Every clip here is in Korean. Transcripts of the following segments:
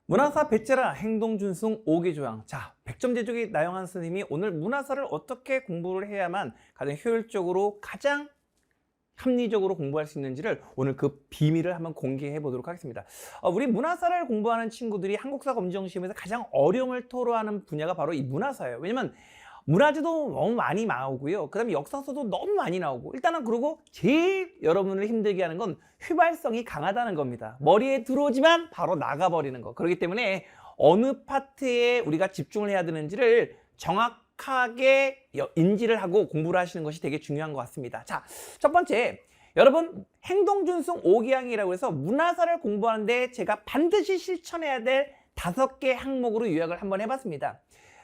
문화사 배째라 행동준승 5기 조항. 자, 100점 제조기 나영한 선생님이 오늘 문화사를 어떻게 공부를 해야만 가장 효율적으로 가장 합리적으로 공부할 수 있는지를 오늘 그 비밀을 한번 공개해 보도록 하겠습니다. 우리 문화사를 공부하는 친구들이 한국사 검정시험에서 가장 어려움을 토로하는 분야가 바로 이 문화사예요. 왜냐면 문화재도 너무 많이 나오고요. 그 다음에 역사서도 너무 많이 나오고, 일단은 그리고 제일 여러분을 힘들게 하는 건 휘발성이 강하다는 겁니다. 머리에 들어오지만 바로 나가버리는 거. 그렇기 때문에 어느 파트에 우리가 집중을 해야 되는지를 정확하게 인지를 하고 공부를 하시는 것이 되게 중요한 것 같습니다. 자, 첫 번째, 여러분 행동준승 5기항이라고 해서 문화사를 공부하는데 제가 반드시 실천해야 될 5개 항목으로 요약을 한번 해봤습니다.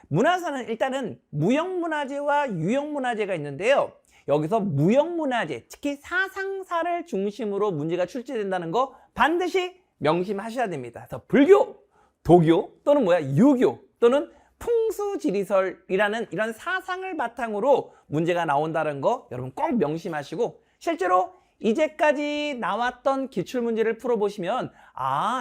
문화사는 일단은 무형문화재와 유형문화재가 있는데요. 여기서 무형문화재, 특히 사상사를 중심으로 문제가 출제된다는 거 반드시 명심하셔야 됩니다. 그래서 불교, 도교 또는 유교 또는 풍수지리설이라는 이런 사상을 바탕으로 문제가 나온다는 거 여러분 꼭 명심하시고, 실제로 이제까지 나왔던 기출문제를 풀어보시면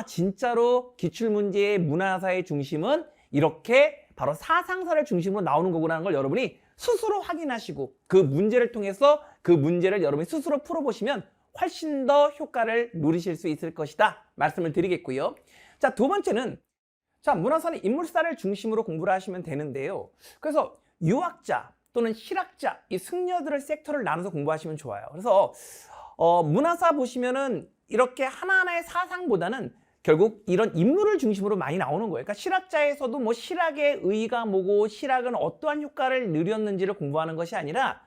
진짜로 기출문제의 문화사의 중심은 이렇게 바로 사상사를 중심으로 나오는 거구나 하는 걸 여러분이 스스로 확인하시고 그 문제를 통해서 그 문제를 여러분이 스스로 풀어보시면 훨씬 더 효과를 누리실 수 있을 것이다 말씀을 드리겠고요. 자, 두 번째는 문화사는 인물사를 중심으로 공부를 하시면 되는데요. 그래서 유학자 또는 실학자, 이 승려들을 섹터를 나눠서 공부하시면 좋아요. 그래서 문화사 보시면은 이렇게 하나하나의 사상보다는 결국 이런 인물을 중심으로 많이 나오는 거예요. 그러니까 실학자에서도 실학의 의의가 뭐고 실학은 어떠한 효과를 누렸는지를 공부하는 것이 아니라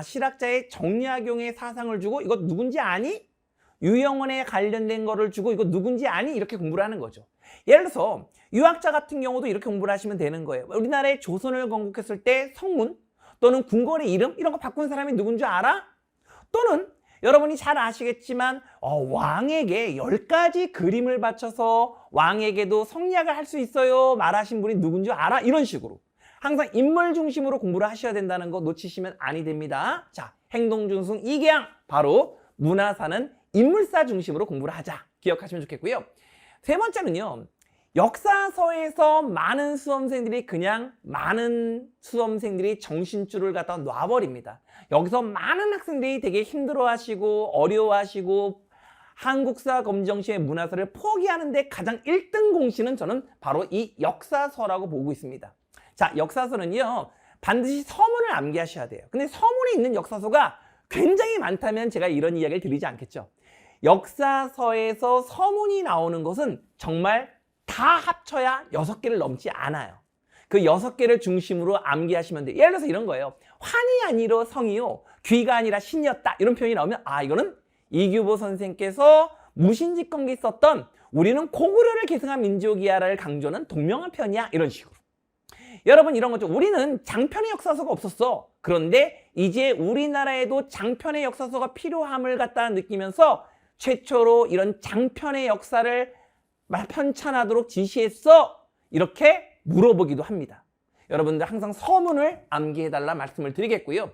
실학자의 정약용의 사상을 주고 이거 누군지 아니? 유영원에 관련된 거를 주고 이거 누군지 아니? 이렇게 공부를 하는 거죠. 예를 들어서 유학자 같은 경우도 이렇게 공부를 하시면 되는 거예요. 우리나라의 조선을 건국했을 때 성문 또는 궁궐의 이름 이런 거 바꾼 사람이 누군지 알아? 또는 여러분이 잘 아시겠지만 왕에게 10가지 그림을 바쳐서 왕에게도 성리학을 할 수 있어요 말하신 분이 누군지 알아? 이런 식으로 항상 인물 중심으로 공부를 하셔야 된다는 거 놓치시면 아니 됩니다. 자, 행동준승 2기항 바로 문화사는 인물사 중심으로 공부를 하자 기억하시면 좋겠고요. 세 번째는요, 역사서에서 많은 수험생들이 정신줄을 갖다 놔버립니다. 여기서 많은 학생들이 되게 힘들어하시고 어려워하시고 한국사 검정시험의 문화사를 포기하는데 가장 1등 공신은 저는 바로 이 역사서라고 보고 있습니다. 자, 역사서는요 반드시 서문을 암기하셔야 돼요. 근데 서문에 있는 역사서가 굉장히 많다면 제가 이런 이야기를 드리지 않겠죠. 역사서에서 서문이 나오는 것은 정말 다 합쳐야 6개를 넘지 않아요. 그 6개를 중심으로 암기하시면 돼요. 예를 들어서 이런 거예요. 환이 아니라 성이요, 귀가 아니라 신이었다. 이런 표현이 나오면 이거는 이규보 선생께서 무신직공기 썼던 우리는 고구려를 계승한 민족이야를 강조하는 동명한 편이야. 이런 식으로. 여러분 이런 거죠. 우리는 장편의 역사서가 없었어. 그런데 이제 우리나라에도 장편의 역사서가 필요함을 갖다 느끼면서 최초로 이런 장편의 역사를 편찬하도록 지시했어. 이렇게 물어보기도 합니다. 여러분들 항상 서문을 암기해달라 말씀을 드리겠고요.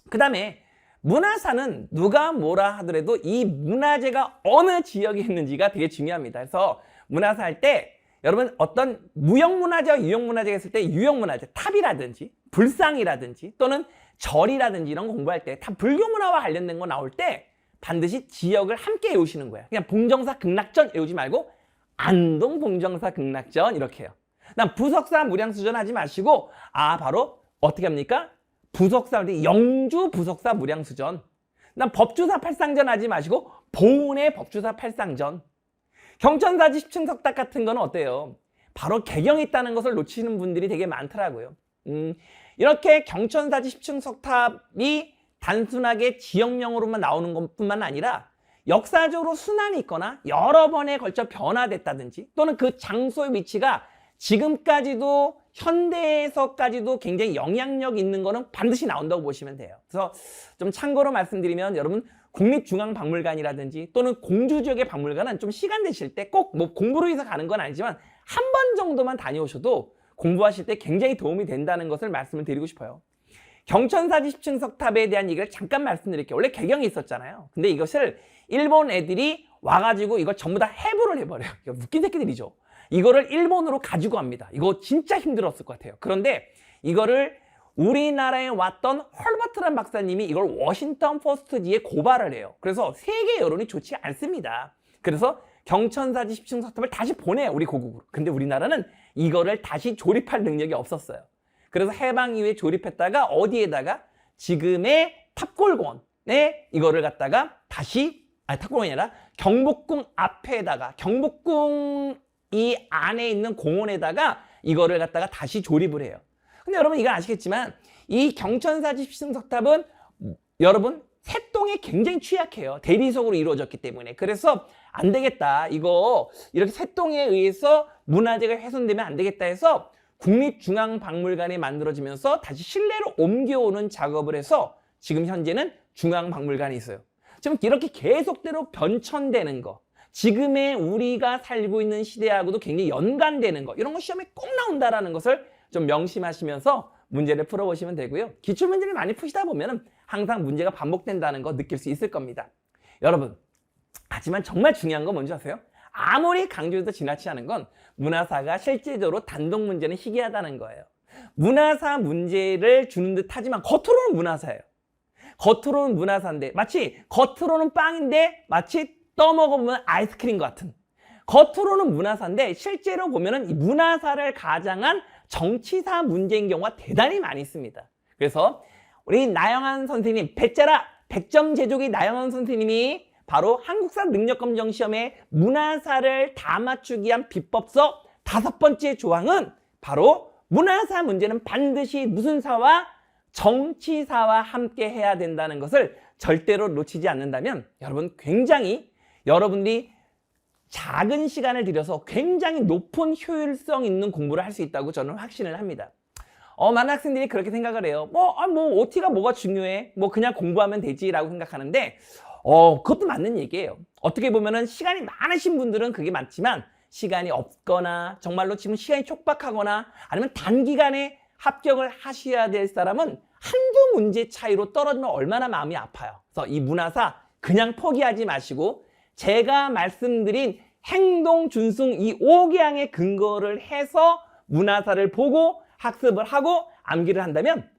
그 다음에 문화사는 누가 뭐라 하더라도 이 문화재가 어느 지역에 있는지가 되게 중요합니다. 그래서 문화사 할 때 여러분 어떤 무형문화재와 유형문화재가 있을 때 유형문화재, 탑이라든지 불상이라든지 또는 절이라든지 이런 거 공부할 때 다 불교문화와 관련된 거 나올 때 반드시 지역을 함께 외우시는 거예요. 그냥 봉정사 극락전 외우지 말고 안동 봉정사 극락전 이렇게 해요. 난 부석사 무량수전 하지 마시고 바로 어떻게 합니까? 부석사 할 때 영주 부석사 무량수전. 난 법주사 팔상전 하지 마시고 보은의 법주사 팔상전. 경천사지 십층석탑 같은 거는 어때요? 바로 개경이 있다는 것을 놓치는 분들이 되게 많더라고요. 이렇게 경천사지 십층석탑이 단순하게 지역명으로만 나오는 것뿐만 아니라 역사적으로 순환이 있거나 여러 번에 걸쳐 변화됐다든지 또는 그 장소의 위치가 지금까지도 현대에서까지도 굉장히 영향력 있는 거는 반드시 나온다고 보시면 돼요. 그래서 좀 참고로 말씀드리면 여러분 국립중앙박물관이라든지 또는 공주 지역의 박물관은 좀 시간 되실 때 꼭 공부로 해서 가는 건 아니지만 한 번 정도만 다녀오셔도 공부하실 때 굉장히 도움이 된다는 것을 말씀을 드리고 싶어요. 경천사지 십층석탑에 대한 얘기를 잠깐 말씀드릴게요. 원래 개경이 있었잖아요. 근데 이것을 일본 애들이 와가지고 이걸 전부 다 해부를 해버려요. 웃긴 새끼들이죠. 이거를 일본으로 가지고 갑니다. 이거 진짜 힘들었을 것 같아요. 그런데 이거를 우리나라에 왔던 헐버트란 박사님이 이걸 워싱턴 포스트지에 고발을 해요. 그래서 세계 여론이 좋지 않습니다. 그래서 경천사지 10층 석탑을 다시 보내요, 우리 고국으로. 근데 우리나라는 이거를 다시 조립할 능력이 없었어요. 그래서 해방 이후에 조립했다가 어디에다가 지금의 탑골공원에 이거를 갖다가 다시, 탑골공원이 아니라 경복궁 앞에다가, 경복궁 이 안에 있는 공원에다가 이거를 갖다가 다시 조립을 해요. 근데 여러분 이건 아시겠지만 이 경천사지 10층 석탑은 여러분 새똥에 굉장히 취약해요. 대리석으로 이루어졌기 때문에. 그래서 안 되겠다. 이거 이렇게 새똥에 의해서 문화재가 훼손되면 안 되겠다 해서 국립중앙박물관이 만들어지면서 다시 실내로 옮겨오는 작업을 해서 지금 현재는 중앙박물관이 있어요. 지금 이렇게 계속대로 변천되는 거, 지금의 우리가 살고 있는 시대하고도 굉장히 연관되는 거, 이런 거 시험에 꼭 나온다라는 것을 좀 명심하시면서 문제를 풀어보시면 되고요. 기출문제를 많이 푸시다 보면 항상 문제가 반복된다는 거 느낄 수 있을 겁니다. 여러분, 하지만 정말 중요한 건 뭔지 아세요? 아무리 강조해도 지나치지 않은 건 문화사가 실제적으로 단독 문제는 희귀하다는 거예요. 문화사 문제를 주는 듯 하지만 겉으로는 문화사예요. 겉으로는 문화사인데 마치 겉으로는 빵인데 마치 떠먹으면 아이스크림 같은, 겉으로는 문화사인데 실제로 보면은 이 문화사를 가장한 정치사 문제인 경우가 대단히 많이 있습니다. 그래서 우리 나영환 선생님, 배짜라 100점 제조기 나영환 선생님이 바로 한국사 능력검정 시험에 문화사를 다 맞추기 위한 비법서 5번째 조항은 바로 문화사 문제는 반드시 무슨 사와 정치사와 함께 해야 된다는 것을 절대로 놓치지 않는다면 여러분 굉장히 여러분들이 작은 시간을 들여서 굉장히 높은 효율성 있는 공부를 할 수 있다고 저는 확신을 합니다. 많은 학생들이 그렇게 생각을 해요. OT가 뭐가 중요해? 그냥 공부하면 되지라고 생각하는데 그것도 맞는 얘기예요. 어떻게 보면은 시간이 많으신 분들은 그게 맞지만 시간이 없거나 정말로 지금 시간이 촉박하거나 아니면 단기간에 합격을 하셔야 될 사람은 한두 문제 차이로 떨어지면 얼마나 마음이 아파요. 그래서 이 문화사 그냥 포기하지 마시고 제가 말씀드린 행동 준승 이 5개항의 근거를 해서 문화사를 보고 학습을 하고 암기를 한다면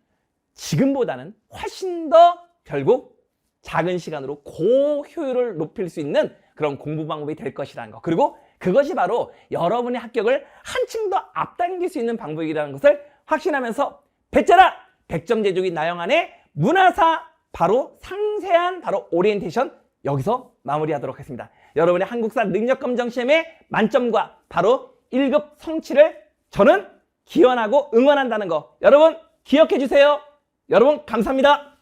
지금보다는 훨씬 더 결국 작은 시간으로 고효율을 높일 수 있는 그런 공부 방법이 될 것이라는 거. 그리고 그것이 바로 여러분의 합격을 한층 더 앞당길 수 있는 방법이라는 것을 확신하면서 배짜라 100점 제조기 나영환의 문화사 바로 상세한 바로 오리엔테이션 여기서 마무리하도록 하겠습니다. 여러분의 한국사 능력검정 시험의 만점과 바로 1급 성취를 저는 기원하고 응원한다는 거 여러분 기억해 주세요. 여러분 감사합니다.